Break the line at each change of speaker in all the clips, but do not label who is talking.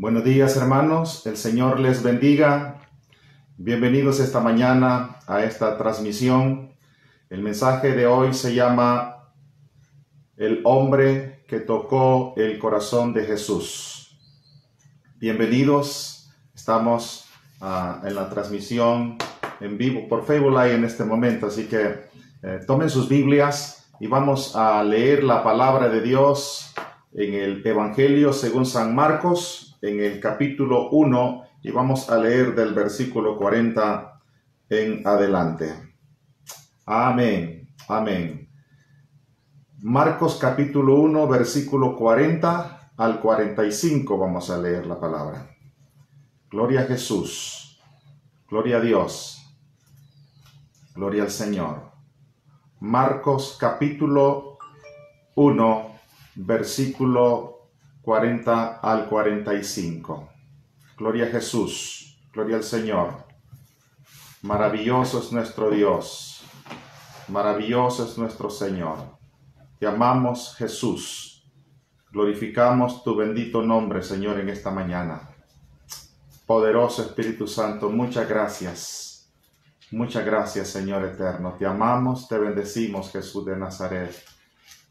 Buenos días, hermanos, el Señor les bendiga. Bienvenidos esta mañana a esta transmisión. El mensaje de hoy se llama El hombre que tocó el corazón de Jesús. Bienvenidos, estamos en la transmisión en vivo por Facebook Live en este momento, así que tomen sus Biblias y vamos a leer la palabra de Dios en el Evangelio según San Marcos, en el capítulo 1, y vamos a leer del versículo 40 en adelante. Amén, amén. Marcos capítulo 1, versículo 40 al 45, vamos a leer la palabra. Gloria a Jesús, gloria a Dios, gloria al Señor. Marcos capítulo 1, versículo 40 al 45. Gloria a Jesús, gloria al Señor. Maravilloso es nuestro Dios, maravilloso es nuestro Señor. Te amamos, Jesús. Glorificamos tu bendito nombre, Señor, en esta mañana. Poderoso Espíritu Santo, muchas gracias. Muchas gracias, Señor eterno. Te amamos, te bendecimos, Jesús de Nazaret.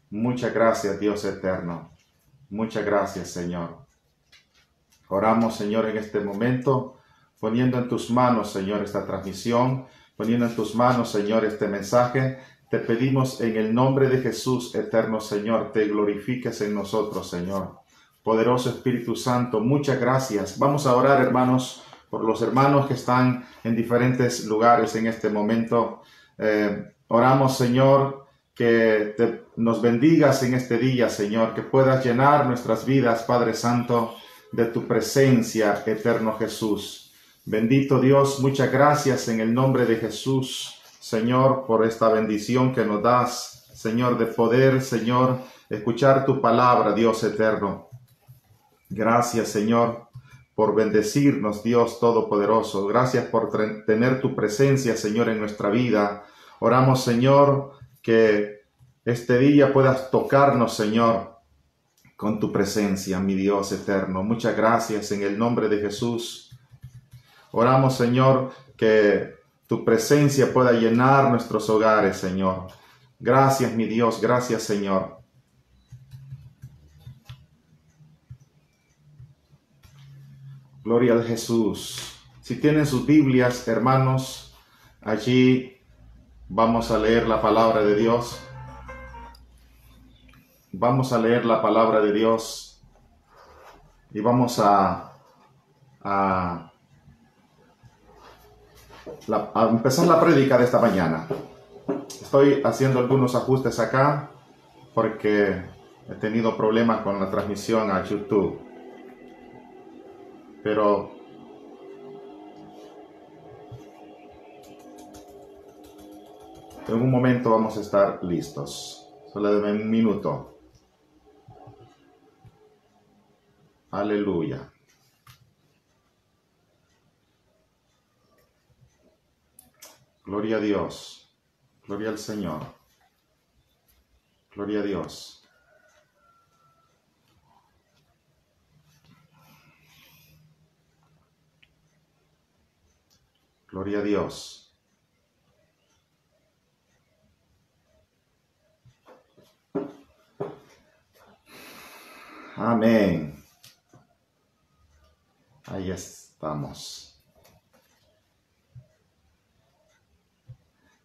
Muchas gracias, Dios eterno. Muchas gracias, Señor. Oramos, Señor, en este momento, poniendo en tus manos, Señor, esta transmisión, poniendo en tus manos, Señor, este mensaje. Te pedimos en el nombre de Jesús, eterno Señor, te glorifiques en nosotros, Señor. Poderoso Espíritu Santo, muchas gracias. Vamos a orar, hermanos, por los hermanos que están en diferentes lugares en este momento. Oramos, Señor, que nos bendigas en este día, Señor, que puedas llenar nuestras vidas, Padre Santo, de tu presencia, eterno Jesús. Bendito Dios, muchas gracias en el nombre de Jesús, Señor, por esta bendición que nos das, Señor, de poder, Señor, escuchar tu palabra, Dios eterno. Gracias, Señor, por bendecirnos, Dios Todopoderoso. Gracias por tener tu presencia, Señor, en nuestra vida. Oramos, Señor, que este día puedas tocarnos, Señor, con tu presencia, mi Dios eterno. Muchas gracias en el nombre de Jesús. Oramos, Señor, que tu presencia pueda llenar nuestros hogares, Señor. Gracias, mi Dios. Gracias, Señor. Gloria a Jesús. Si tienen sus Biblias, hermanos, allí vamos a leer la palabra de Dios. Vamos a leer la palabra de Dios y vamos a empezar la prédica de esta mañana. Estoy haciendo algunos ajustes acá porque he tenido problemas con la transmisión a YouTube. Pero en un momento vamos a estar listos. Solo denme un minuto. Aleluya. Gloria a Dios. Gloria al Señor. Gloria a Dios. Gloria a Dios. Amén. Ahí estamos.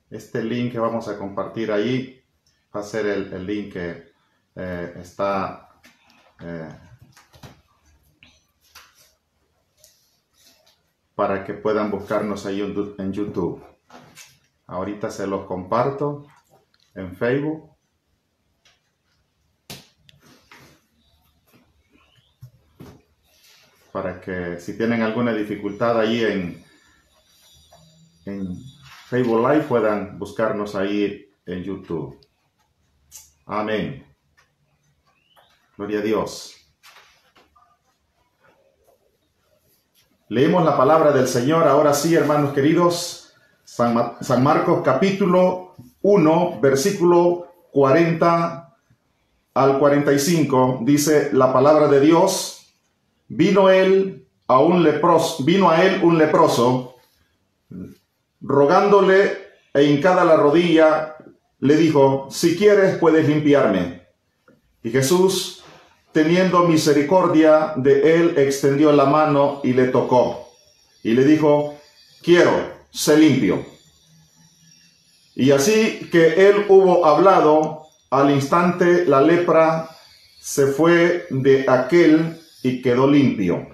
Este link que vamos a compartir ahí va a ser el link que está para que puedan buscarnos ahí en YouTube. Ahorita se los comparto en Facebook. Para que si tienen alguna dificultad ahí en Facebook Live puedan buscarnos ahí en YouTube. Amén. Gloria a Dios. Leemos la palabra del Señor. Ahora sí, hermanos queridos. San Marcos capítulo 1, versículo 40 al 45. Dice la palabra de Dios. vino a él un leproso, rogándole e hincada la rodilla, le dijo: si quieres, puedes limpiarme. Y Jesús, teniendo misericordia de él, extendió la mano y le tocó. Y le dijo: quiero, sé limpio. Y así que él hubo hablado, al instante la lepra se fue de aquel y quedó limpio.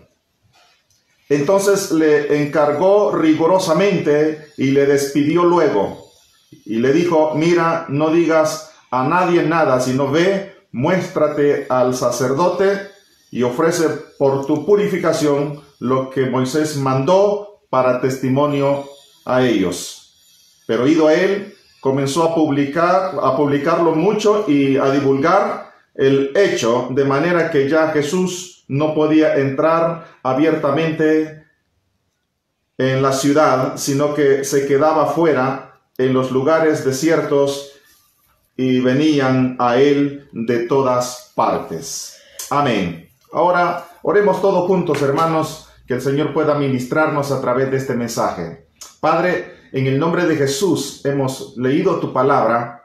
Entonces le encargó rigurosamente y le despidió luego. Y le dijo: mira, no digas a nadie nada, sino ve, muéstrate al sacerdote y ofrece por tu purificación lo que Moisés mandó para testimonio a ellos. Pero ido a él, comenzó a publicarlo mucho y a divulgar el hecho, de manera que ya Jesús no podía entrar abiertamente en la ciudad, sino que se quedaba fuera en los lugares desiertos, y venían a él de todas partes. Amén. Ahora oremos todos juntos, hermanos, que el Señor pueda ministrarnos a través de este mensaje. Padre, en el nombre de Jesús hemos leído tu palabra,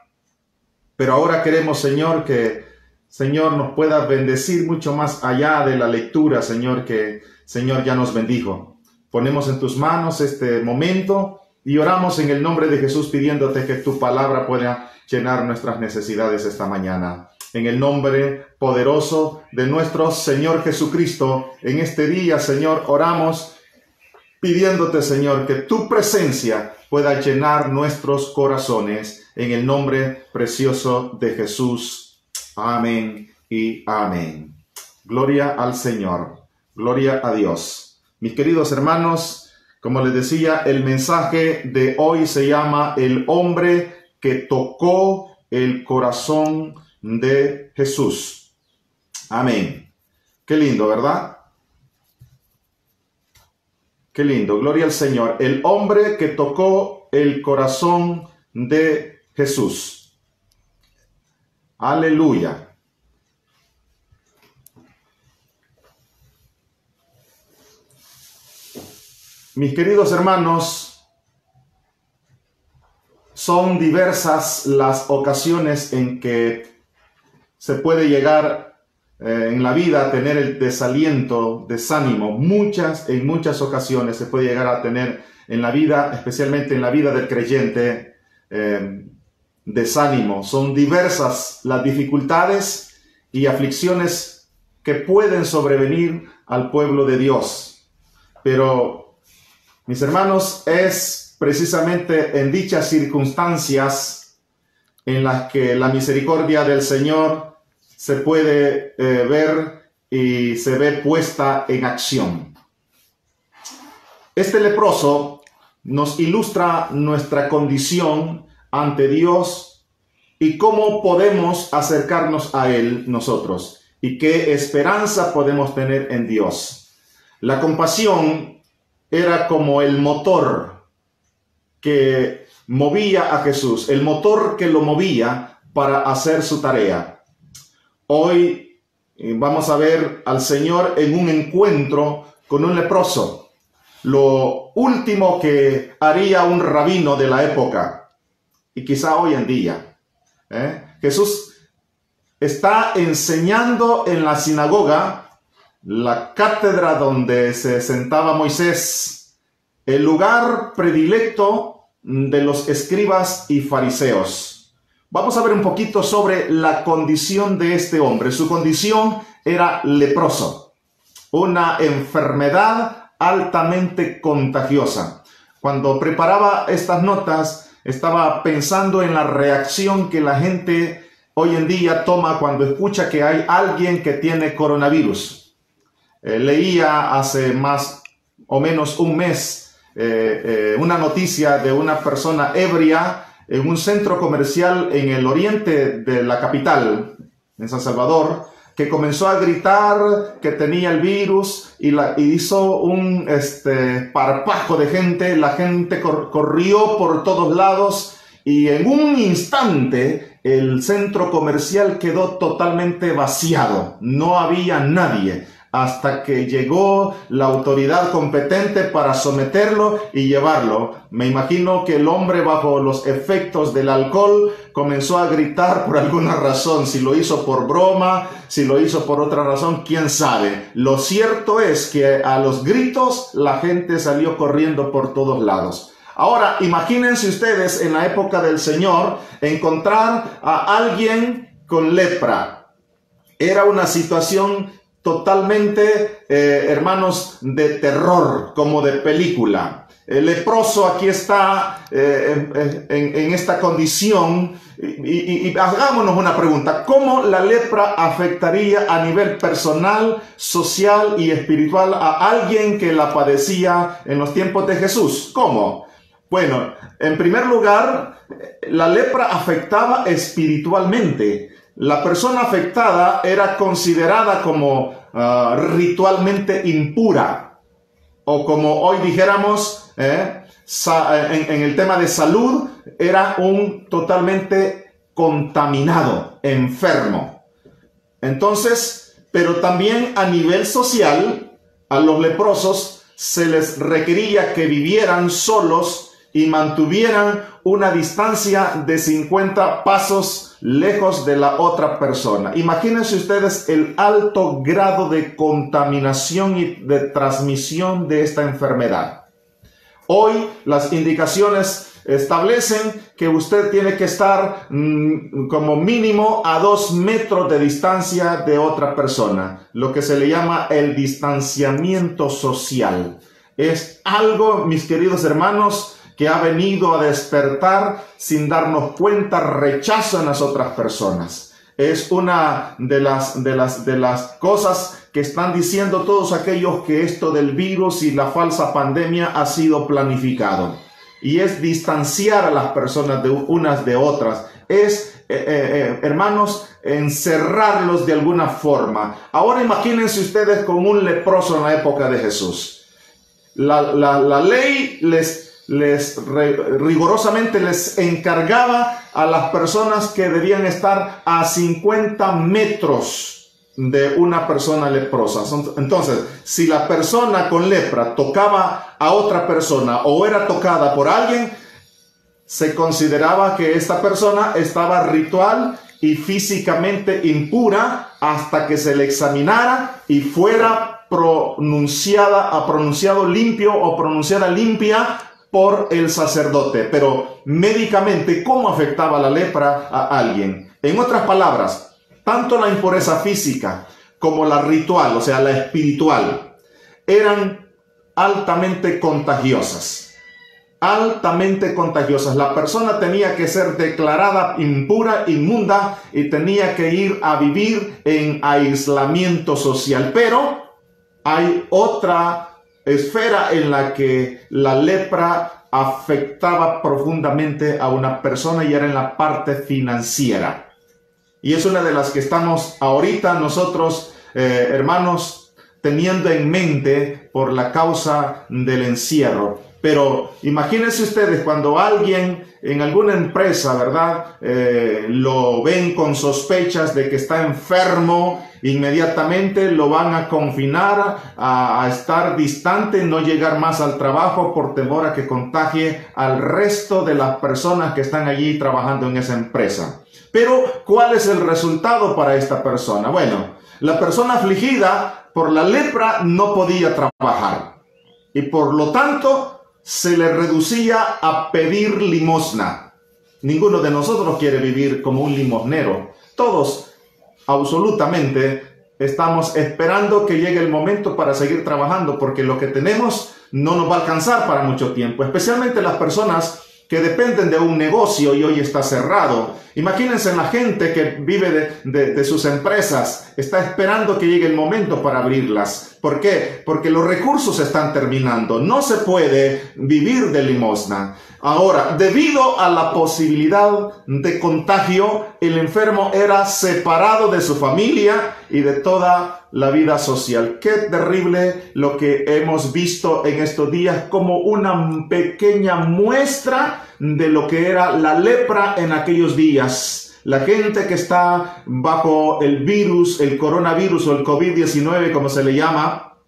pero ahora queremos, Señor, que Señor nos pueda bendecir mucho más allá de la lectura, Señor, que Señor ya nos bendijo. Ponemos en tus manos este momento y oramos en el nombre de Jesús, pidiéndote que tu palabra pueda llenar nuestras necesidades esta mañana. En el nombre poderoso de nuestro Señor Jesucristo, en este día, Señor, oramos pidiéndote, Señor, que tu presencia pueda llenar nuestros corazones, en el nombre precioso de Jesús. Amén y amén. Gloria al Señor. Gloria a Dios. Mis queridos hermanos, como les decía, el mensaje de hoy se llama El hombre que tocó el corazón de Jesús. Amén. Qué lindo, ¿verdad? Qué lindo. Gloria al Señor. El hombre que tocó el corazón de Jesús. Aleluya. Mis queridos hermanos, son diversas las ocasiones en que se puede llegar en la vida a tener el desaliento, desánimo. En muchas ocasiones se puede llegar a tener en la vida, especialmente en la vida del creyente, desánimo. Son diversas las dificultades y aflicciones que pueden sobrevenir al pueblo de Dios. Pero, mis hermanos, es precisamente en dichas circunstancias en las que la misericordia del Señor se puede ver y se ve puesta en acción. Este leproso nos ilustra nuestra condición ante Dios y cómo podemos acercarnos a Él nosotros y qué esperanza podemos tener en Dios. La compasión era como el motor que movía a Jesús, el motor que lo movía para hacer su tarea. Hoy vamos a ver al Señor en un encuentro con un leproso, lo último que haría un rabino de la época, y quizá hoy en día. Jesús está enseñando en la sinagoga, la cátedra donde se sentaba Moisés, el lugar predilecto de los escribas y fariseos. Vamos a ver un poquito sobre la condición de este hombre. Su condición era leproso, una enfermedad altamente contagiosa. Cuando preparaba estas notas, estaba pensando en la reacción que la gente hoy en día toma cuando escucha que hay alguien que tiene coronavirus. Leía hace más o menos un mes una noticia de una persona ebria en un centro comercial en el oriente de la capital, en San Salvador, que comenzó a gritar que tenía el virus y hizo un parpajo de gente. La gente corrió por todos lados y en un instante el centro comercial quedó totalmente vaciado. No había nadie. hasta que llegó la autoridad competente para someterlo y llevarlo. Me imagino que el hombre, bajo los efectos del alcohol, comenzó a gritar por alguna razón. Si lo hizo por broma, si lo hizo por otra razón, quién sabe. Lo cierto es que a los gritos la gente salió corriendo por todos lados. Ahora, imagínense ustedes en la época del Señor encontrar a alguien con lepra. Era una situación totalmente, hermanos, de terror, como de película. El leproso aquí está en esta condición y hagámonos una pregunta. ¿Cómo la lepra afectaría a nivel personal, social y espiritual a alguien que la padecía en los tiempos de Jesús? ¿Cómo? Bueno, en primer lugar, la lepra afectaba espiritualmente. La persona afectada era considerada como ritualmente impura, o como hoy dijéramos, en el tema de salud, era un totalmente contaminado, enfermo. Entonces, pero también a nivel social, a los leprosos se les requería que vivieran solos y mantuvieran una distancia de 50 pasos lejos de la otra persona. Imagínense ustedes el alto grado de contaminación y de transmisión de esta enfermedad. Hoy las indicaciones establecen que usted tiene que estar como mínimo a 2 metros de distancia de otra persona, lo que se le llama el distanciamiento social. Es algo, mis queridos hermanos, que ha venido a despertar sin darnos cuenta rechazo en las otras personas. Es una de las cosas que están diciendo todos aquellos que esto del virus y la falsa pandemia ha sido planificado. Y es distanciar a las personas de unas de otras. Es, hermanos, encerrarlos de alguna forma. Ahora imagínense ustedes con un leproso en la época de Jesús. La ley rigurosamente les encargaba a las personas que debían estar a 50 metros de una persona leprosa. Entonces, si la persona con lepra tocaba a otra persona o era tocada por alguien, se consideraba que esta persona estaba ritual y físicamente impura hasta que se le examinara y fuera pronunciado limpio o pronunciada limpia por el sacerdote. Pero médicamente, ¿cómo afectaba la lepra a alguien? En otras palabras, tanto la impureza física como la ritual, o sea, la espiritual, eran altamente contagiosas. Altamente contagiosas. La persona tenía que ser declarada impura, inmunda, y tenía que ir a vivir en aislamiento social. Pero hay otra esfera en la que la lepra afectaba profundamente a una persona, y era en la parte financiera. Y es una de las que estamos ahorita nosotros, hermanos, teniendo en mente por la causa del encierro. Pero imagínense ustedes cuando alguien en alguna empresa, ¿verdad? Lo ven con sospechas de que está enfermo, inmediatamente lo van a confinar a estar distante, no llegar más al trabajo por temor a que contagie al resto de las personas que están allí trabajando en esa empresa. Pero, ¿cuál es el resultado para esta persona? Bueno, la persona afligida por la lepra no podía trabajar y por lo tanto se le reducía a pedir limosna. Ninguno de nosotros quiere vivir como un limosnero. Todos, absolutamente, estamos esperando que llegue el momento para seguir trabajando, porque lo que tenemos no nos va a alcanzar para mucho tiempo, especialmente las personas que dependen de un negocio y hoy está cerrado. Imagínense la gente que vive de sus empresas, está esperando que llegue el momento para abrirlas. ¿Por qué? Porque los recursos están terminando. No se puede vivir de limosna. Ahora, debido a la posibilidad de contagio, el enfermo era separado de su familia y de toda la vida social. Qué terrible lo que hemos visto en estos días, como una pequeña muestra de lo que era la lepra en aquellos días. La gente que está bajo el virus, el coronavirus o el COVID-19, como se le llama,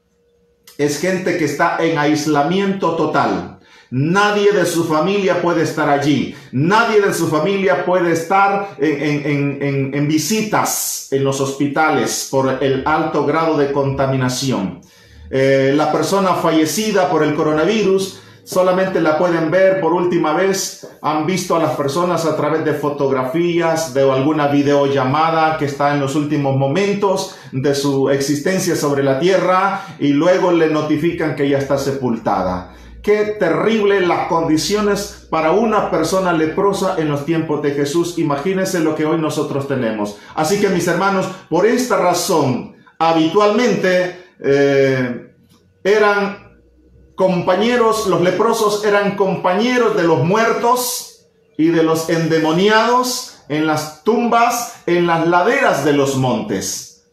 es gente que está en aislamiento total. Nadie de su familia puede estar allí. Nadie de su familia puede estar en visitas en los hospitales por el alto grado de contaminación. La persona fallecida por el coronavirus solamente la pueden ver por última vez. Han visto a las personas a través de fotografías, de alguna videollamada que está en los últimos momentos de su existencia sobre la tierra y luego le notifican que ya está sepultada. Qué terrible las condiciones para una persona leprosa en los tiempos de Jesús. Imagínense lo que hoy nosotros tenemos. Así que mis hermanos, por esta razón, habitualmente eran compañeros, los leprosos eran compañeros de los muertos y de los endemoniados en las tumbas, en las laderas de los montes.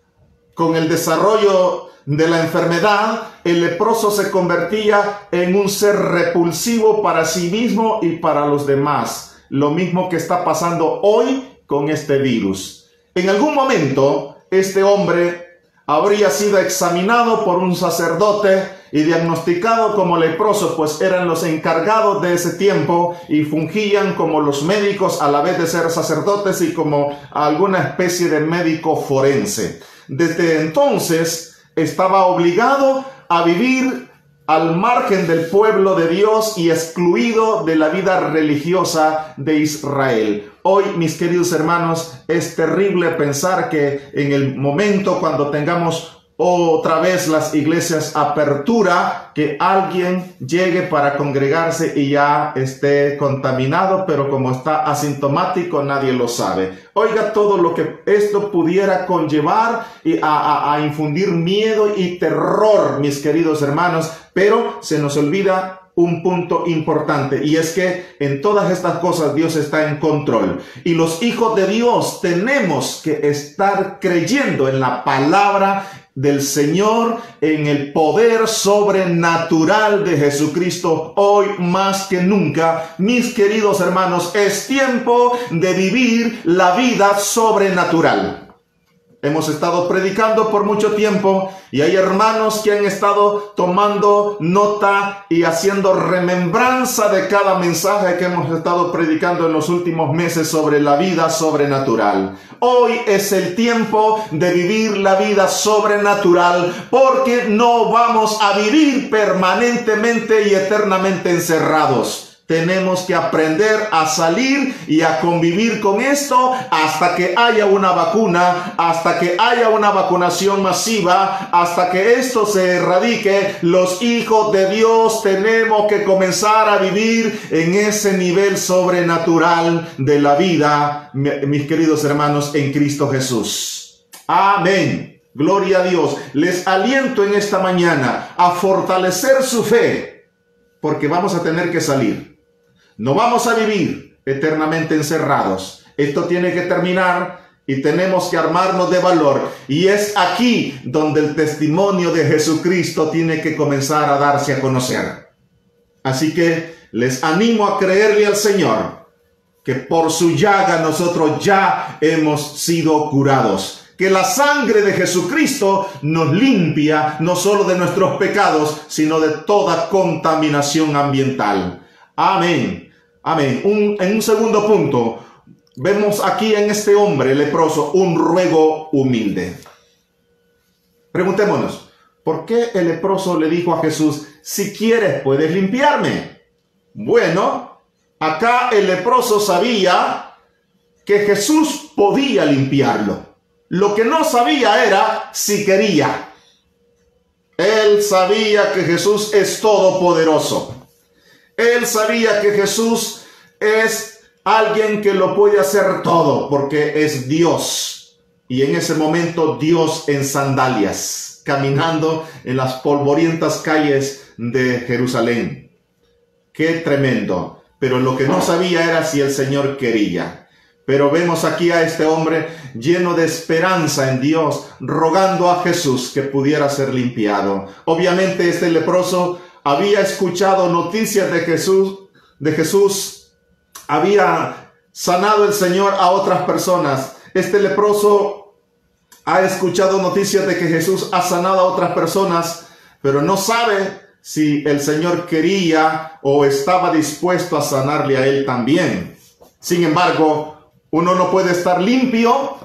Con el desarrollo de la enfermedad, el leproso se convertía en un ser repulsivo para sí mismo y para los demás. Lo mismo que está pasando hoy con este virus. En algún momento, este hombre habría sido examinado por un sacerdote y diagnosticado como leproso, pues eran los encargados de ese tiempo y fungían como los médicos a la vez de ser sacerdotes y como alguna especie de médico forense. Desde entonces estaba obligado a vivir al margen del pueblo de Dios y excluido de la vida religiosa de Israel. Hoy, mis queridos hermanos, es terrible pensar que en el momento cuando tengamos otra vez las iglesias apertura, que alguien llegue para congregarse y ya esté contaminado, pero como está asintomático nadie lo sabe. Oiga todo lo que esto pudiera conllevar y a infundir miedo y terror, mis queridos hermanos, pero se nos olvida un punto importante, y es que en todas estas cosas Dios está en control, y los hijos de Dios tenemos que estar creyendo en la palabra del Señor, en el poder sobrenatural de Jesucristo. Hoy más que nunca, mis queridos hermanos, es tiempo de vivir la vida sobrenatural. Hemos estado predicando por mucho tiempo y hay hermanos que han estado tomando nota y haciendo remembranza de cada mensaje que hemos estado predicando en los últimos meses sobre la vida sobrenatural. Hoy es el tiempo de vivir la vida sobrenatural, porque no vamos a vivir permanentemente y eternamente encerrados. Tenemos que aprender a salir y a convivir con esto hasta que haya una vacuna, hasta que haya una vacunación masiva, hasta que esto se erradique. Los hijos de Dios tenemos que comenzar a vivir en ese nivel sobrenatural de la vida, mis queridos hermanos, en Cristo Jesús. Amén. Gloria a Dios. Les aliento en esta mañana a fortalecer su fe, porque vamos a tener que salir. No vamos a vivir eternamente encerrados. Esto tiene que terminar y tenemos que armarnos de valor. Y es aquí donde el testimonio de Jesucristo tiene que comenzar a darse a conocer. Así que les animo a creerle al Señor, que por su llaga nosotros ya hemos sido curados. Que la sangre de Jesucristo nos limpia no solo de nuestros pecados, sino de toda contaminación ambiental. Amén. Amén. En un segundo punto, vemos aquí en este hombre leproso un ruego humilde. Preguntémonos, ¿por qué el leproso le dijo a Jesús, si quieres puedes limpiarme? Bueno, acá el leproso sabía que Jesús podía limpiarlo. Lo que no sabía era si quería. Él sabía que Jesús es todopoderoso. Él sabía que Jesús es alguien que lo puede hacer todo, porque es Dios. Y en ese momento Dios en sandalias, caminando en las polvorientas calles de Jerusalén. ¡Qué tremendo! Pero lo que no sabía era si el Señor quería. Pero vemos aquí a este hombre lleno de esperanza en Dios, rogando a Jesús que pudiera ser limpiado. Obviamente este leproso había escuchado noticias de Jesús, había sanado el Señor a otras personas. Este leproso ha escuchado noticias de que Jesús ha sanado a otras personas, pero no sabe si el Señor quería o estaba dispuesto a sanarle a él también. Sin embargo, uno no puede estar limpio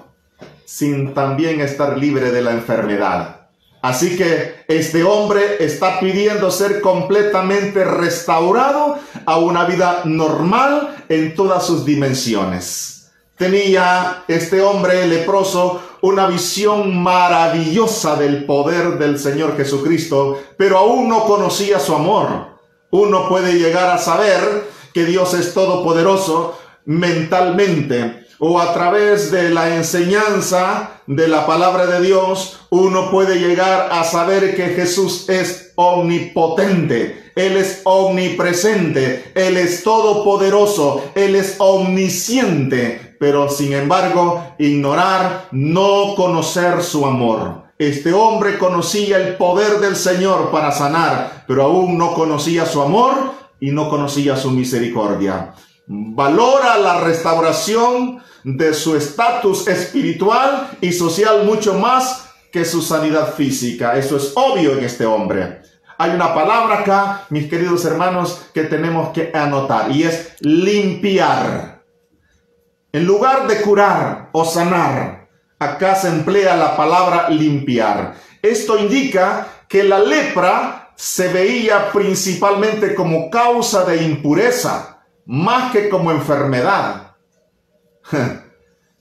sin también estar libre de la enfermedad. Así que este hombre está pidiendo ser completamente restaurado a una vida normal en todas sus dimensiones. Tenía este hombre leproso una visión maravillosa del poder del Señor Jesucristo, pero aún no conocía su amor. Uno puede llegar a saber que Dios es todopoderoso mentalmente, o a través de la enseñanza de la palabra de Dios, uno puede llegar a saber que Jesús es omnipotente, Él es omnipresente, Él es todopoderoso, Él es omnisciente, pero sin embargo, ignorar, no conocer su amor. Este hombre conocía el poder del Señor para sanar, pero aún no conocía su amor y no conocía su misericordia. Valora la restauración de su estatus espiritual y social mucho más que su sanidad física. Eso es obvio en este hombre. Hay una palabra acá, mis queridos hermanos, que tenemos que anotar, y es limpiar. En lugar de curar o sanar, acá se emplea la palabra limpiar. Esto indica que la lepra se veía principalmente como causa de impureza, más que como enfermedad.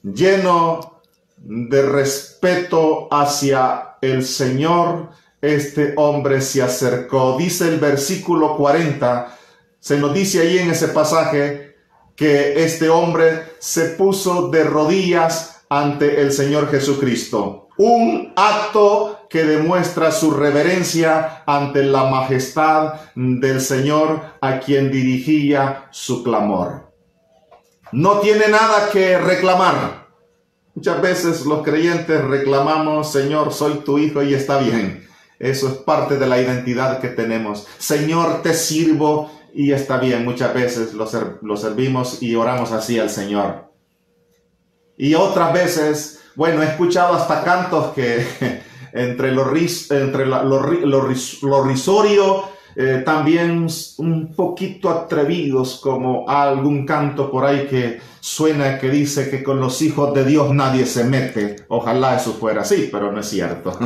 Lleno de respeto hacia el Señor, este hombre se acercó. Dice el versículo 40, se nos dice ahí en ese pasaje que este hombre se puso de rodillas ante el Señor Jesucristo. Un acto que demuestra su reverencia ante la majestad del Señor a quien dirigía su clamor. No tiene nada que reclamar. Muchas veces los creyentes reclamamos: Señor, soy tu hijo, y está bien. Eso es parte de la identidad que tenemos. Señor, te sirvo, y está bien. Muchas veces lo servimos y oramos así al Señor. Y otras veces, bueno, he escuchado hasta cantos que entre lo risorio, también un poquito atrevidos, como algún canto por ahí que suena que dice que con los hijos de Dios nadie se mete. Ojalá eso fuera así, pero no es cierto.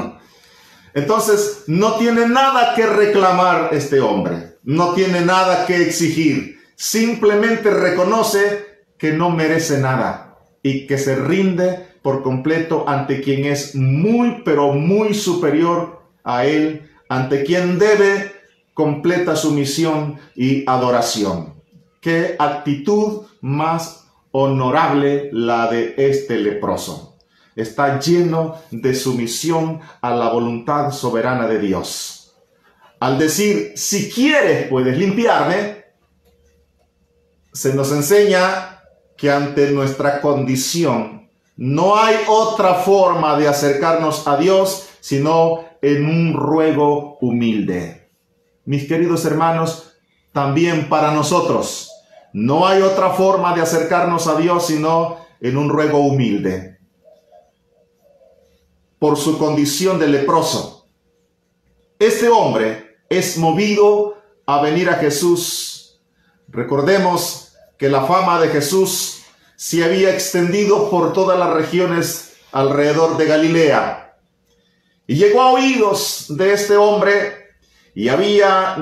Entonces, no tiene nada que reclamar este hombre, no tiene nada que exigir, simplemente reconoce que no merece nada y que se rinde por completo ante quien es muy, pero muy superior a él, ante quien debe completa sumisión y adoración. Qué actitud más honorable la de este leproso. Está lleno de sumisión a la voluntad soberana de Dios. Al decir, si quieres puedes limpiarme, se nos enseña que ante nuestra condición no hay otra forma de acercarnos a Dios sino en un ruego humilde. Mis queridos hermanos, también para nosotros no hay otra forma de acercarnos a Dios sino en un ruego humilde. Por su condición de leproso, este hombre es movido a venir a Jesús. Recordemos que la fama de Jesús se había extendido por todas las regiones alrededor de Galilea. Y llegó a oídos de este hombre y había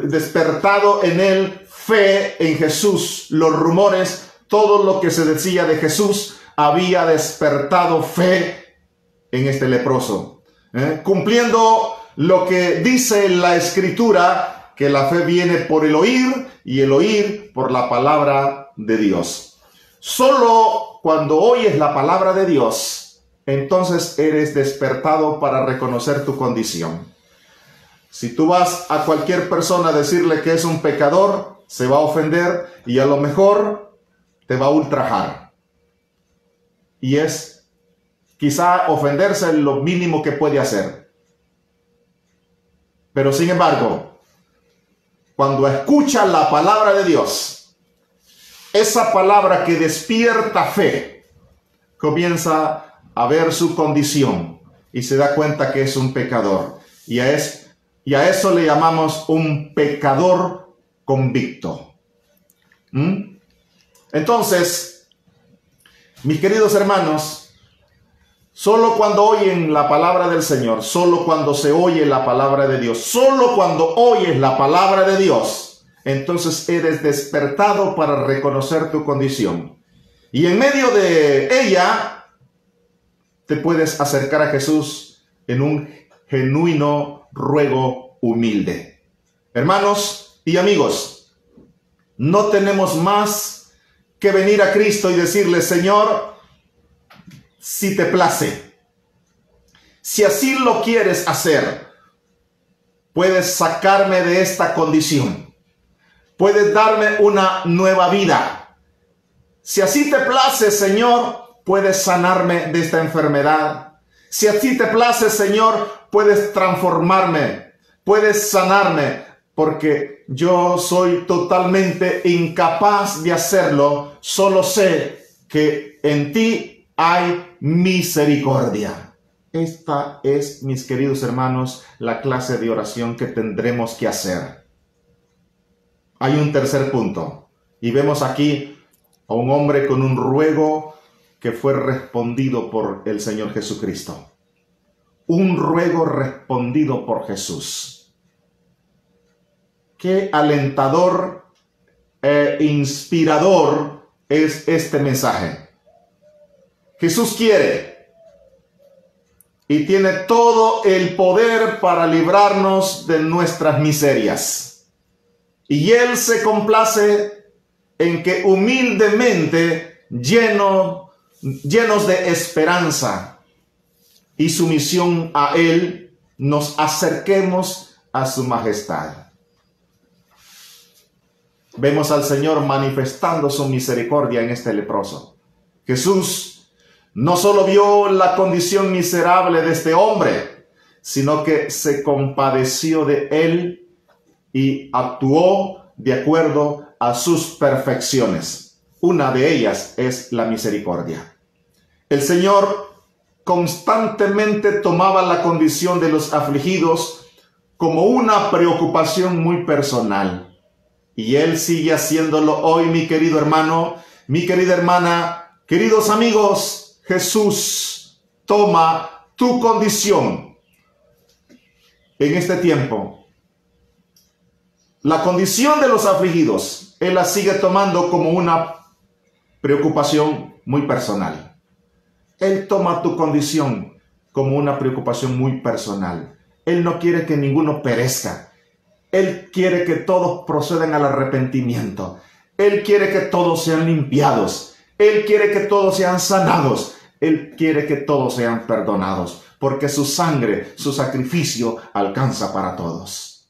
despertado en él fe en Jesús. Los rumores, todo lo que se decía de Jesús, había despertado fe en este leproso. Cumpliendo lo que dice la Escritura, que la fe viene por el oír y el oír por la palabra de Dios. Solo cuando oyes la palabra de Dios, entonces eres despertado para reconocer tu condición. Si tú vas a cualquier persona a decirle que es un pecador, se va a ofender y a lo mejor te va a ultrajar. Y es quizá ofenderse es lo mínimo que puede hacer. Pero sin embargo, cuando escucha la palabra de Dios, esa palabra que despierta fe, comienza a ver su condición y se da cuenta que es un pecador. Y a eso le llamamos un pecador convicto. Entonces, mis queridos hermanos, solo cuando oyen la palabra del Señor, solo cuando se oye la palabra de Dios, solo cuando oyes la palabra de Dios, entonces eres despertado para reconocer tu condición. Y en medio de ella, te puedes acercar a Jesús en un genuino ruego humilde. Hermanos y amigos, no tenemos más que venir a Cristo y decirle: Señor, si te place, si así lo quieres hacer, puedes sacarme de esta condición, puedes darme una nueva vida. Si así te place, Señor, puedes sanarme de esta enfermedad. Si así te place, Señor, puedes transformarme, puedes sanarme, porque yo soy totalmente incapaz de hacerlo. Solo sé que en ti hay misericordia. Esta es, mis queridos hermanos, la clase de oración que tendremos que hacer. Hay un tercer punto, y vemos aquí a un hombre con un ruego que fue respondido por el Señor Jesucristo. Un ruego respondido por Jesús. Qué alentador e inspirador es este mensaje. Jesús quiere y tiene todo el poder para librarnos de nuestras miserias. Y Él se complace en que humildemente, llenos de esperanza y sumisión a Él, nos acerquemos a su majestad. Vemos al Señor manifestando su misericordia en este leproso. Jesús no solo vio la condición miserable de este hombre, sino que se compadeció de él y actuó de acuerdo a sus perfecciones. Una de ellas es la misericordia. El Señor constantemente tomaba la condición de los afligidos como una preocupación muy personal. Y Él sigue haciéndolo hoy, mi querido hermano, mi querida hermana, queridos amigos. Jesús toma tu condición en este tiempo. La condición de los afligidos, Él la sigue tomando como una preocupación muy personal. Él toma tu condición como una preocupación muy personal. Él no quiere que ninguno perezca. Él quiere que todos procedan al arrepentimiento. Él quiere que todos sean limpiados. Él quiere que todos sean sanados. Él quiere que todos sean perdonados, porque su sangre, su sacrificio alcanza para todos.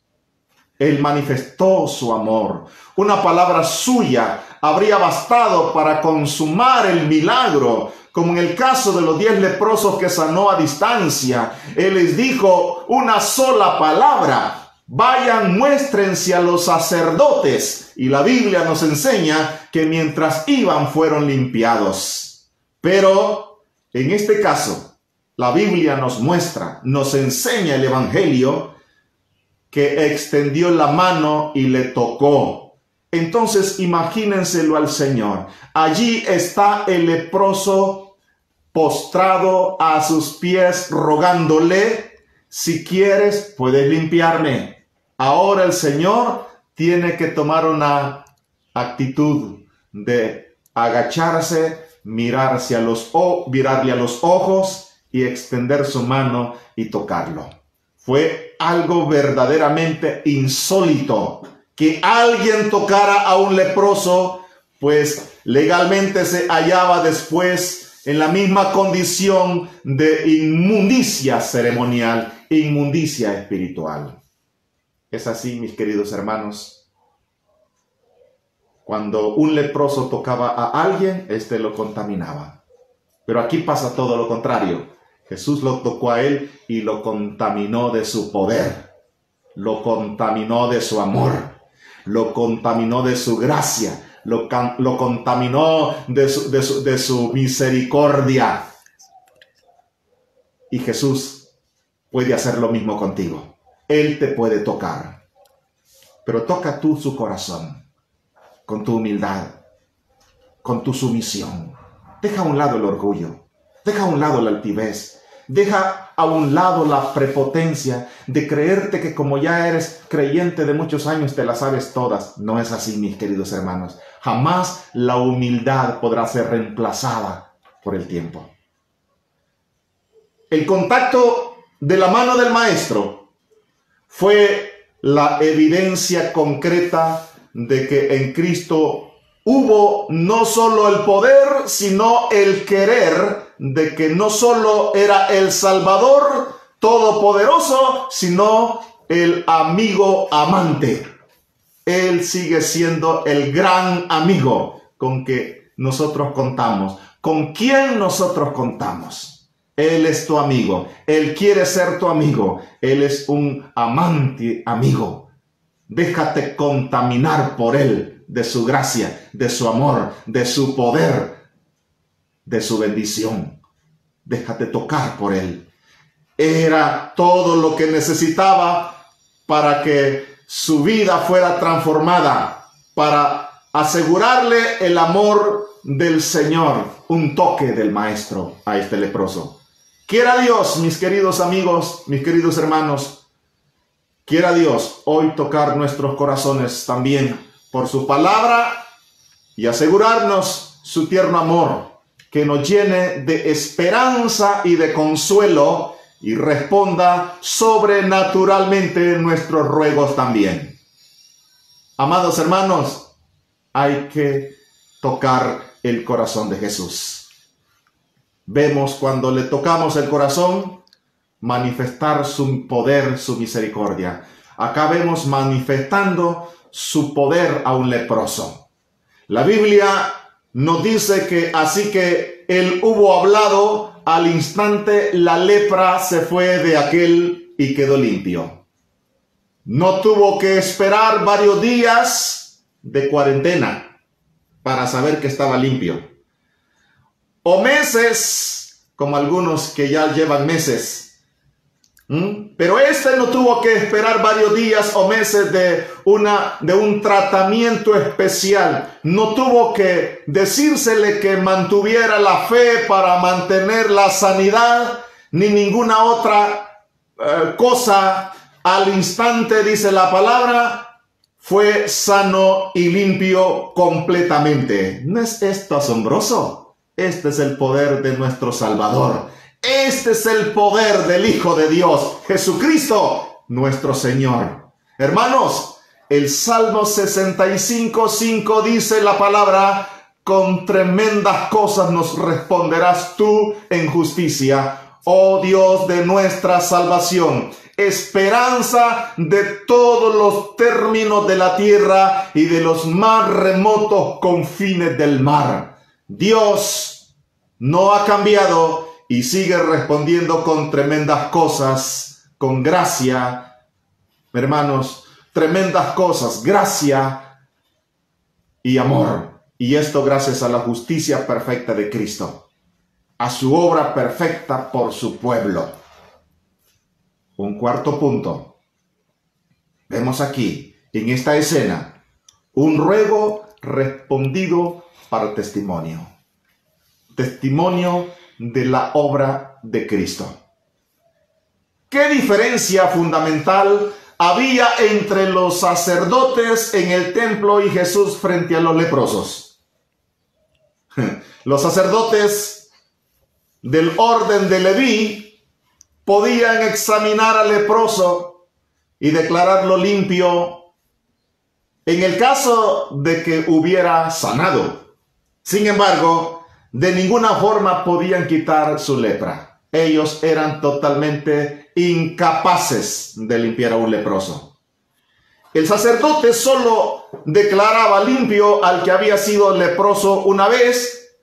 Él manifestó su amor. Una palabra suya habría bastado para consumar el milagro, como en el caso de los 10 leprosos que sanó a distancia. Él les dijo una sola palabra: vayan, muéstrense a los sacerdotes. Y la Biblia nos enseña que mientras iban fueron limpiados. Pero en este caso, la Biblia nos muestra, nos enseña el Evangelio, que extendió la mano y le tocó. Entonces imagínenselo al Señor. Allí está el leproso postrado a sus pies, rogándole: si quieres, puedes limpiarme. Ahora el Señor tiene que tomar una actitud de agacharse, mirarle a los ojos y extender su mano y tocarlo. Fue algo verdaderamente insólito que alguien tocara a un leproso, pues legalmente se hallaba después en la misma condición de inmundicia ceremonial, inmundicia espiritual. Es así, mis queridos hermanos. Cuando un leproso tocaba a alguien, éste lo contaminaba. Pero aquí pasa todo lo contrario. Jesús lo tocó a él y lo contaminó de su poder, lo contaminó de su amor, lo contaminó de su gracia, lo contaminó de su misericordia. Y Jesús puede hacer lo mismo contigo. Él te puede tocar. Pero toca tú su corazón, con tu humildad, con tu sumisión. Deja a un lado el orgullo, deja a un lado la altivez, deja a un lado la prepotencia de creerte que como ya eres creyente de muchos años te las sabes todas. No es así, mis queridos hermanos. Jamás la humildad podrá ser reemplazada por el tiempo. El contacto de la mano del Maestro fue la evidencia concreta de que en Cristo hubo no solo el poder, sino el querer de que no solo era el Salvador todopoderoso, sino el amigo amante. Él sigue siendo el gran amigo con que nosotros contamos. ¿Con quién nosotros contamos? Él es tu amigo. Él quiere ser tu amigo. Él es un amante amigo. Déjate contaminar por Él, de su gracia, de su amor, de su poder, de su bendición. Déjate tocar por Él. Era todo lo que necesitaba para que su vida fuera transformada, para asegurarle el amor del Señor, un toque del Maestro a este leproso. Quiera Dios, mis queridos amigos, mis queridos hermanos, quiera Dios hoy tocar nuestros corazones también por su palabra y asegurarnos su tierno amor, que nos llene de esperanza y de consuelo y responda sobrenaturalmente nuestros ruegos también. Amados hermanos, hay que tocar el corazón de Jesús. Vemos cuando le tocamos el corazón manifestar su poder, su misericordia. Acá vemos manifestando su poder a un leproso. La Biblia nos dice que así que él hubo hablado, al instante la lepra se fue de aquel y quedó limpio. No tuvo que esperar varios días de cuarentena para saber que estaba limpio. O meses, como algunos que ya llevan meses. Pero este no tuvo que esperar varios días o meses de un tratamiento especial. No tuvo que decírsele que mantuviera la fe para mantener la sanidad, ni ninguna otra cosa. Al instante, dice la palabra, fue sano y limpio completamente. ¿No es esto asombroso? Este es el poder de nuestro Salvador. Este es el poder del Hijo de Dios, Jesucristo, nuestro Señor. Hermanos, el Salmo 65:5 dice la palabra: con tremendas cosas nos responderás tú en justicia, oh Dios de nuestra salvación, esperanza de todos los términos de la tierra y de los más remotos confines del mar. Dios no ha cambiado y sigue respondiendo con tremendas cosas, con gracia. Hermanos, tremendas cosas, gracia y amor. Y esto gracias a la justicia perfecta de Cristo, a su obra perfecta por su pueblo. Un cuarto punto. Vemos aquí, en esta escena, un ruego respondido para testimonio. Testimonio de la obra de Cristo. ¿Qué diferencia fundamental había entre los sacerdotes en el templo y Jesús frente a los leprosos? Los sacerdotes del orden de Leví podían examinar al leproso y declararlo limpio en el caso de que hubiera sanado. Sin embargo, de ninguna forma podían quitar su lepra. Ellos eran totalmente incapaces de limpiar a un leproso. El sacerdote solo declaraba limpio al que había sido leproso una vez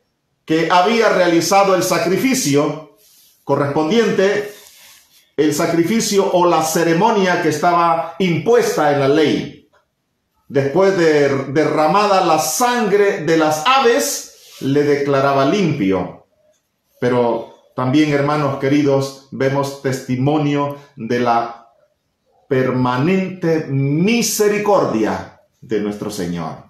que había realizado el sacrificio correspondiente, el sacrificio o la ceremonia que estaba impuesta en la ley. después de derramada la sangre de las aves, le declaraba limpio. Pero también, hermanos queridos, vemos testimonio de la permanente misericordia de nuestro Señor.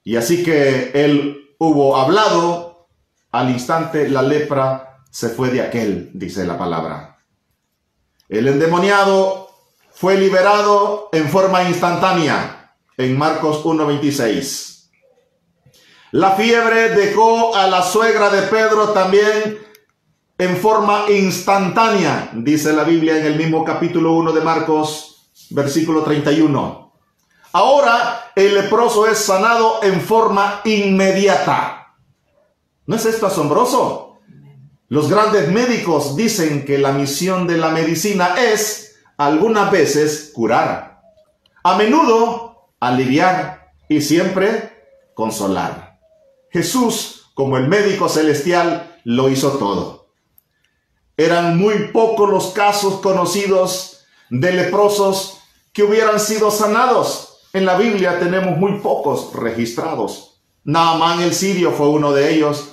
Y así que él hubo hablado, al instante la lepra se fue de aquel, dice la palabra. El endemoniado fue liberado en forma instantánea, en Marcos 1:26. La fiebre dejó a la suegra de Pedro también en forma instantánea, dice la Biblia en el mismo capítulo 1 de Marcos, versículo 31. Ahora el leproso es sanado en forma inmediata. ¿No es esto asombroso? Los grandes médicos dicen que la misión de la medicina es, algunas veces, curar, a menudo aliviar y siempre consolar. Jesús, como el médico celestial, lo hizo todo. Eran muy pocos los casos conocidos de leprosos que hubieran sido sanados. En la Biblia tenemos muy pocos registrados. Naamán el sirio fue uno de ellos.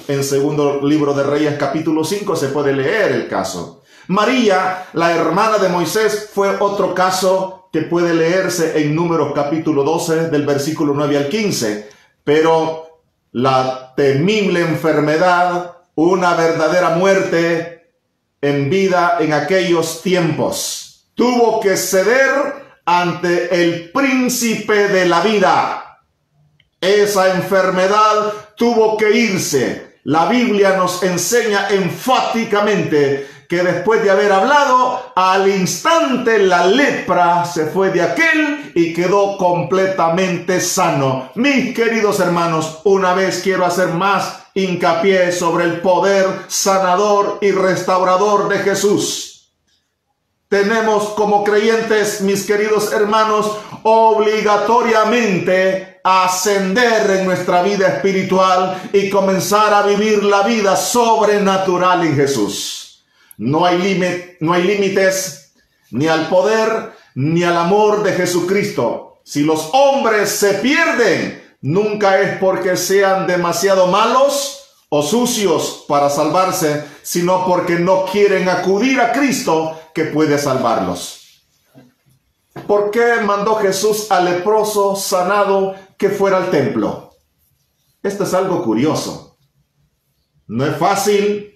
En segundo libro de Reyes, capítulo 5, se puede leer el caso. María, la hermana de Moisés, fue otro caso que puede leerse en Números capítulo 12, del versículo 9 al 15. Pero la temible enfermedad, una verdadera muerte en vida en aquellos tiempos, tuvo que ceder ante el príncipe de la vida. Esa enfermedad tuvo que irse. La Biblia nos enseña enfáticamente que después de haber hablado, al instante la lepra se fue de aquel y quedó completamente sano. Mis queridos hermanos, una vez quiero hacer más hincapié sobre el poder sanador y restaurador de Jesús. Tenemos como creyentes, mis queridos hermanos, obligatoriamente a ascender en nuestra vida espiritual y comenzar a vivir la vida sobrenatural en Jesús. No hay límites ni al poder ni al amor de Jesucristo. Si los hombres se pierden, nunca es porque sean demasiado malos o sucios para salvarse, sino porque no quieren acudir a Cristo, que puede salvarlos. ¿Por qué mandó Jesús al leproso sanado que fuera al templo? Esto es algo curioso. No es fácil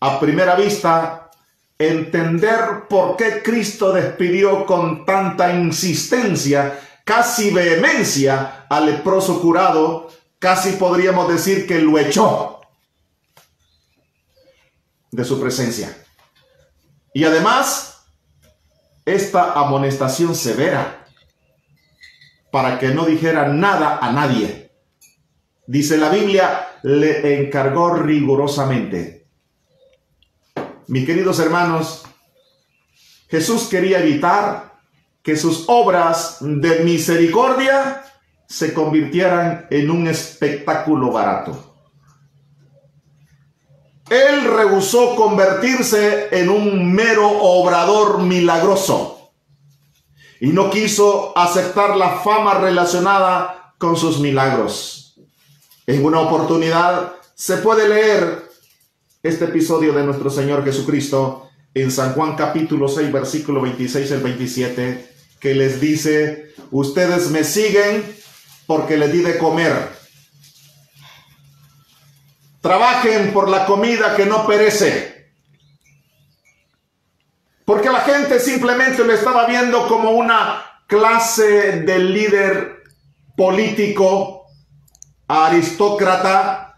a primera vista entender por qué Cristo despidió con tanta insistencia, casi vehemencia, al leproso curado. Casi podríamos decir que lo echó de su presencia. Y además, esta amonestación severa para que no dijera nada a nadie. Dice la Biblia, le encargó rigurosamente. Mis queridos hermanos, Jesús quería evitar que sus obras de misericordia se convirtieran en un espectáculo barato. Él rehusó convertirse en un mero obrador milagroso y no quiso aceptar la fama relacionada con sus milagros. En una oportunidad se puede leer este episodio de nuestro Señor Jesucristo en San Juan capítulo 6, versículo 26 al 27, que les dice: ustedes me siguen porque les di de comer. Trabajen por la comida que no perece. Porque la gente simplemente lo estaba viendo como una clase de líder político, aristócrata,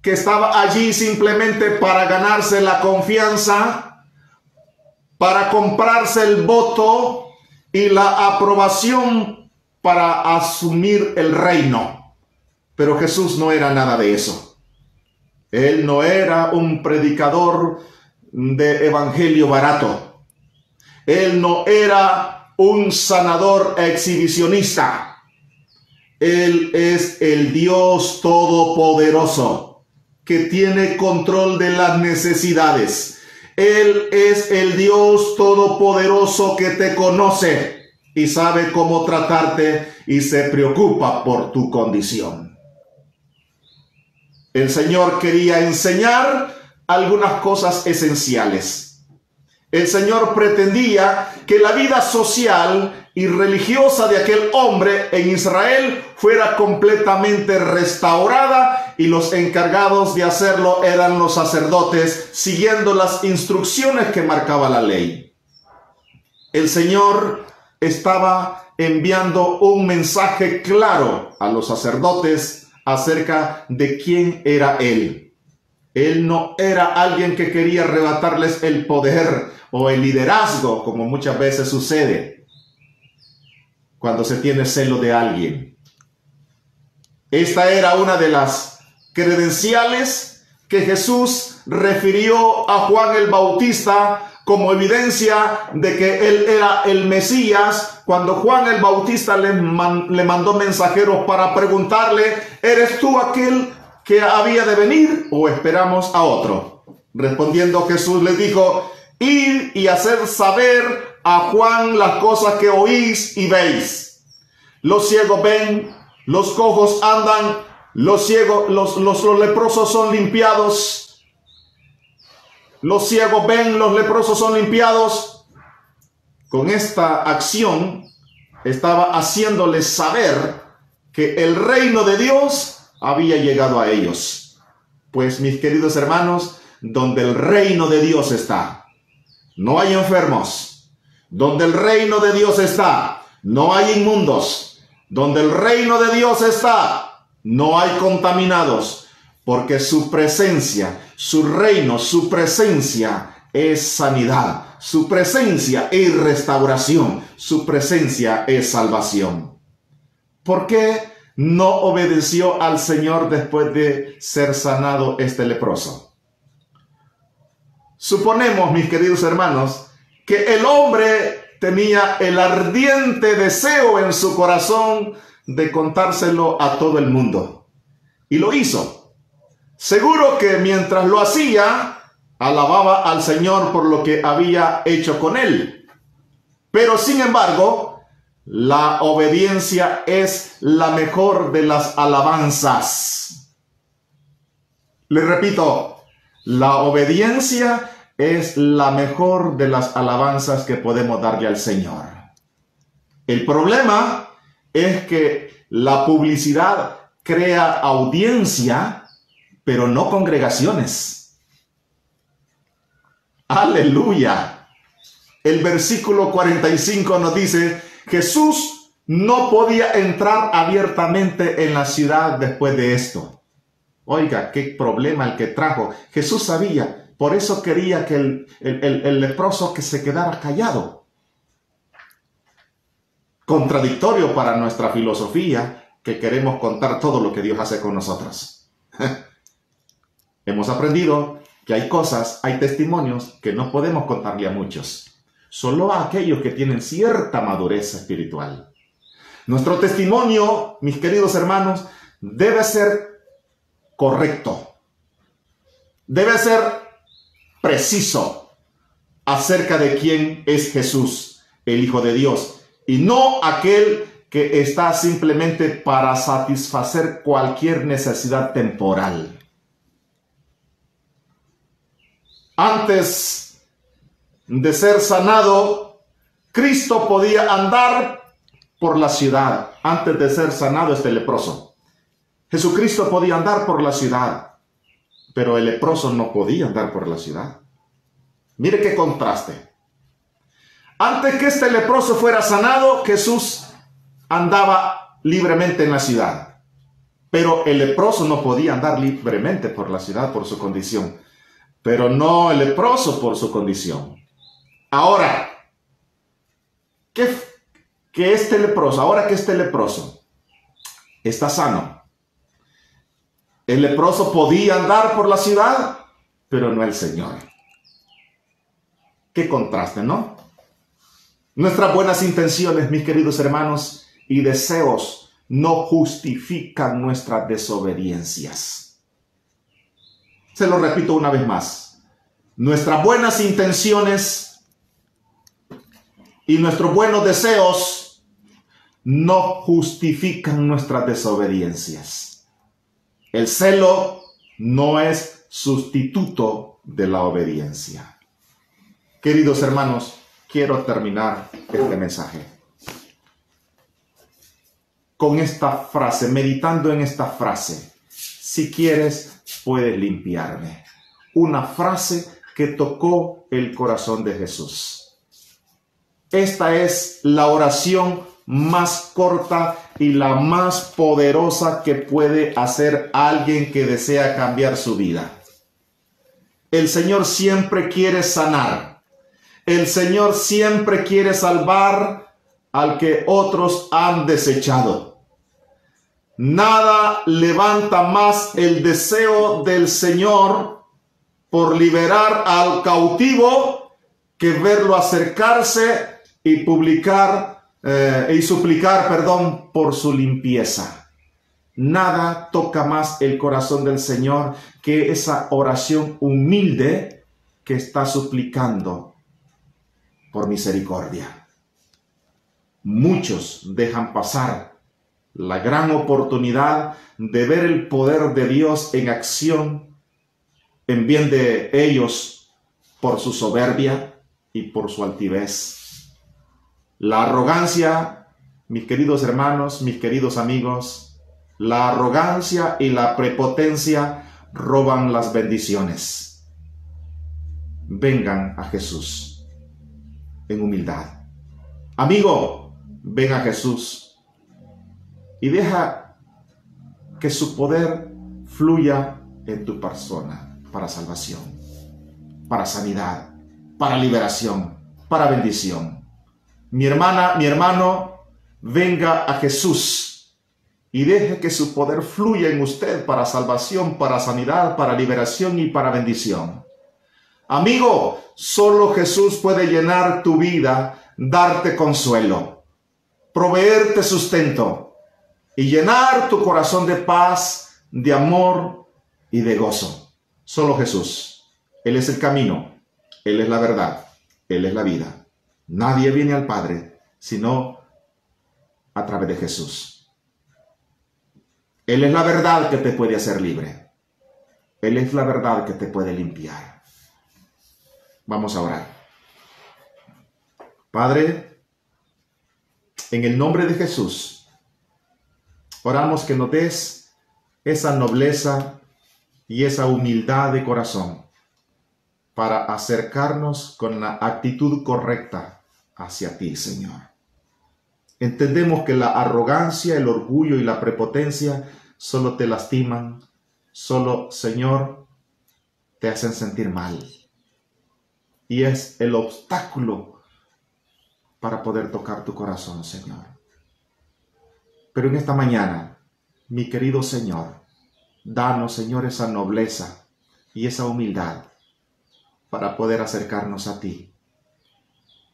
que estaba allí simplemente para ganarse la confianza, para comprarse el voto y la aprobación para asumir el reino. Pero Jesús no era nada de eso. Él no era un predicador de evangelio barato. Él no era un sanador exhibicionista. Él es el Dios todopoderoso que tiene control de las necesidades. Él es el Dios todopoderoso que te conoce y sabe cómo tratarte y se preocupa por tu condición. El Señor quería enseñar algunas cosas esenciales. El Señor pretendía que la vida social y religiosa de aquel hombre en Israel fuera completamente restaurada, y los encargados de hacerlo eran los sacerdotes, siguiendo las instrucciones que marcaba la ley. El Señor estaba enviando un mensaje claro a los sacerdotes acerca de quién era Él. Él no era alguien que quería arrebatarles el poder o el liderazgo, como muchas veces sucede cuando se tiene celo de alguien. Esta era una de las credenciales que Jesús refirió a Juan el Bautista como evidencia de que él era el Mesías, cuando Juan el Bautista le mandó mensajeros para preguntarle: ¿eres tú aquel que había de venir o esperamos a otro? Respondiendo Jesús les dijo: id y haced saber a Juan las cosas que oís y veis. Los ciegos ven, los cojos andan, los leprosos son limpiados. Los ciegos ven, los leprosos son limpiados. Con esta acción estaba haciéndoles saber que el reino de Dios había llegado a ellos. Pues, mis queridos hermanos, donde el reino de Dios está, no hay enfermos. Donde el reino de Dios está, no hay inmundos. Donde el reino de Dios está, no hay contaminados, porque su presencia, su reino, su presencia es sanidad, su presencia es restauración, su presencia es salvación. ¿Por qué no obedeció al Señor después de ser sanado este leproso? Suponemos, mis queridos hermanos, que el hombre tenía el ardiente deseo en su corazón de contárselo a todo el mundo. Y lo hizo. Seguro que mientras lo hacía, alababa al Señor por lo que había hecho con él. Pero sin embargo, la obediencia es la mejor de las alabanzas. Le repito, la obediencia es la mejor de las alabanzas que podemos darle al Señor. El problema es que la publicidad crea audiencia, pero no congregaciones. ¡Aleluya! El versículo 45 nos dice: Jesús no podía entrar abiertamente en la ciudad después de esto. Oiga, qué problema el que trajo. Jesús sabía. Por eso quería que el leproso que se quedara callado. Contradictorio para nuestra filosofía, que queremos contar todo lo que Dios hace con nosotros. Hemos aprendido que hay cosas, hay testimonios que no podemos contarle a muchos. Solo a aquellos que tienen cierta madurez espiritual. Nuestro testimonio, mis queridos hermanos, debe ser correcto. Debe ser preciso acerca de quién es Jesús, el Hijo de Dios, y no aquel que está simplemente para satisfacer cualquier necesidad temporal. Antes de ser sanado, Cristo podía andar por la ciudad. Antes de ser sanado este leproso, Jesucristo podía andar por la ciudad. Pero el leproso no podía andar por la ciudad. Mire qué contraste. Antes que este leproso fuera sanado, Jesús andaba libremente en la ciudad. Pero el leproso no podía andar libremente por la ciudad por su condición. Pero no el leproso por su condición. Ahora, ahora que este leproso está sano, el leproso podía andar por la ciudad, pero no el Señor. Qué contraste, ¿no? Nuestras buenas intenciones, mis queridos hermanos, y deseos no justifican nuestras desobediencias. Se lo repito una vez más. Nuestras buenas intenciones y nuestros buenos deseos no justifican nuestras desobediencias. El celo no es sustituto de la obediencia. Queridos hermanos, quiero terminar este mensaje con esta frase, meditando en esta frase. Si quieres, puedes limpiarme. Una frase que tocó el corazón de Jesús. Esta es la oración más corta y la más poderosa que puede hacer alguien que desea cambiar su vida. El Señor siempre quiere sanar. El Señor siempre quiere salvar al que otros han desechado. Nada levanta más el deseo del Señor por liberar al cautivo que verlo acercarse y suplicar por su limpieza. Nada toca más el corazón del Señor que esa oración humilde que está suplicando por misericordia. Muchos dejan pasar la gran oportunidad de ver el poder de Dios en acción en bien de ellos por su soberbia y por su altivez. La arrogancia, mis queridos hermanos, mis queridos amigos, la arrogancia y la prepotencia roban las bendiciones. Vengan a Jesús en humildad. Amigo, ven a Jesús y deja que su poder fluya en tu persona para salvación, para sanidad, para liberación, para bendición. Mi hermana, mi hermano, venga a Jesús y deje que su poder fluya en usted para salvación, para sanidad, para liberación y para bendición. Amigo, solo Jesús puede llenar tu vida, darte consuelo, proveerte sustento y llenar tu corazón de paz, de amor y de gozo. Solo Jesús. Él es el camino, Él es la verdad, Él es la vida. Nadie viene al Padre sino a través de Jesús. Él es la verdad que te puede hacer libre. Él es la verdad que te puede limpiar. Vamos a orar. Padre, en el nombre de Jesús, oramos que nos des esa nobleza y esa humildad de corazón para acercarnos con la actitud correcta hacia ti, Señor. Entendemos que la arrogancia, el orgullo y la prepotencia solo te lastiman, solo, Señor, te hacen sentir mal. Y es el obstáculo para poder tocar tu corazón, Señor. Pero en esta mañana, mi querido Señor, danos, Señor, esa nobleza y esa humildad para poder acercarnos a ti.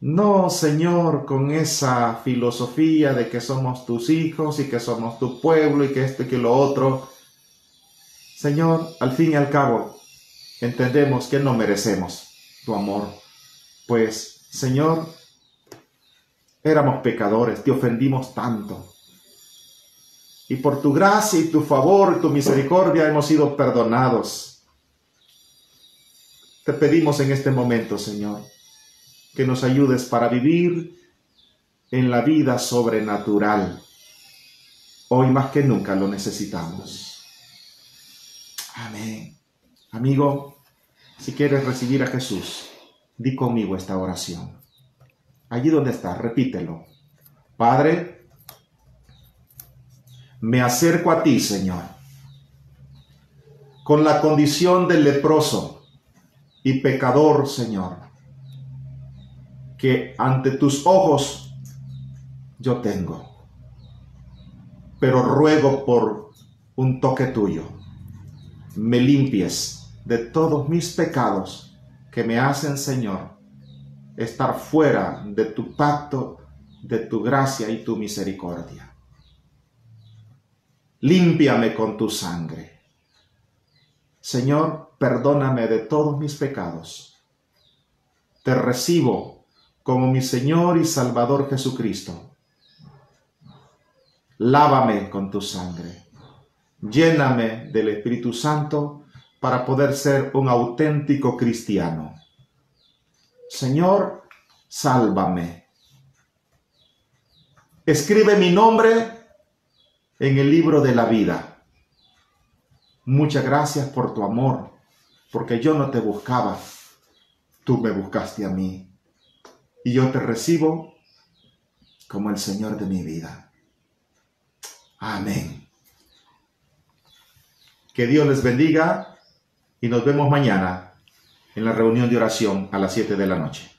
No, Señor, con esa filosofía de que somos tus hijos y que somos tu pueblo y que esto y que lo otro. Señor, al fin y al cabo, entendemos que no merecemos tu amor, pues, Señor, éramos pecadores, te ofendimos tanto. Y por tu gracia y tu favor y tu misericordia hemos sido perdonados. Te pedimos en este momento, Señor, que nos ayudes para vivir en la vida sobrenatural. Hoy más que nunca lo necesitamos. Amén. Amigo, si quieres recibir a Jesús, di conmigo esta oración. Allí donde estás, repítelo. Padre, me acerco a ti, Señor, con la condición del leproso y pecador, Señor, que ante tus ojos yo tengo. Pero ruego por un toque tuyo, me limpies de todos mis pecados que me hacen, Señor, estar fuera de tu pacto, de tu gracia y tu misericordia. Límpiame con tu sangre. Señor, perdóname de todos mis pecados. Te recibo como mi Señor y Salvador Jesucristo. lávame con tu sangre. Lléname del Espíritu Santo para poder ser un auténtico cristiano. Señor, sálvame. Escribe mi nombre en el libro de la vida. Muchas gracias por tu amor, porque yo no te buscaba, tú me buscaste a mí, y yo te recibo como el Señor de mi vida. Amén. Que Dios les bendiga y nos vemos mañana en la reunión de oración a las 7 de la noche.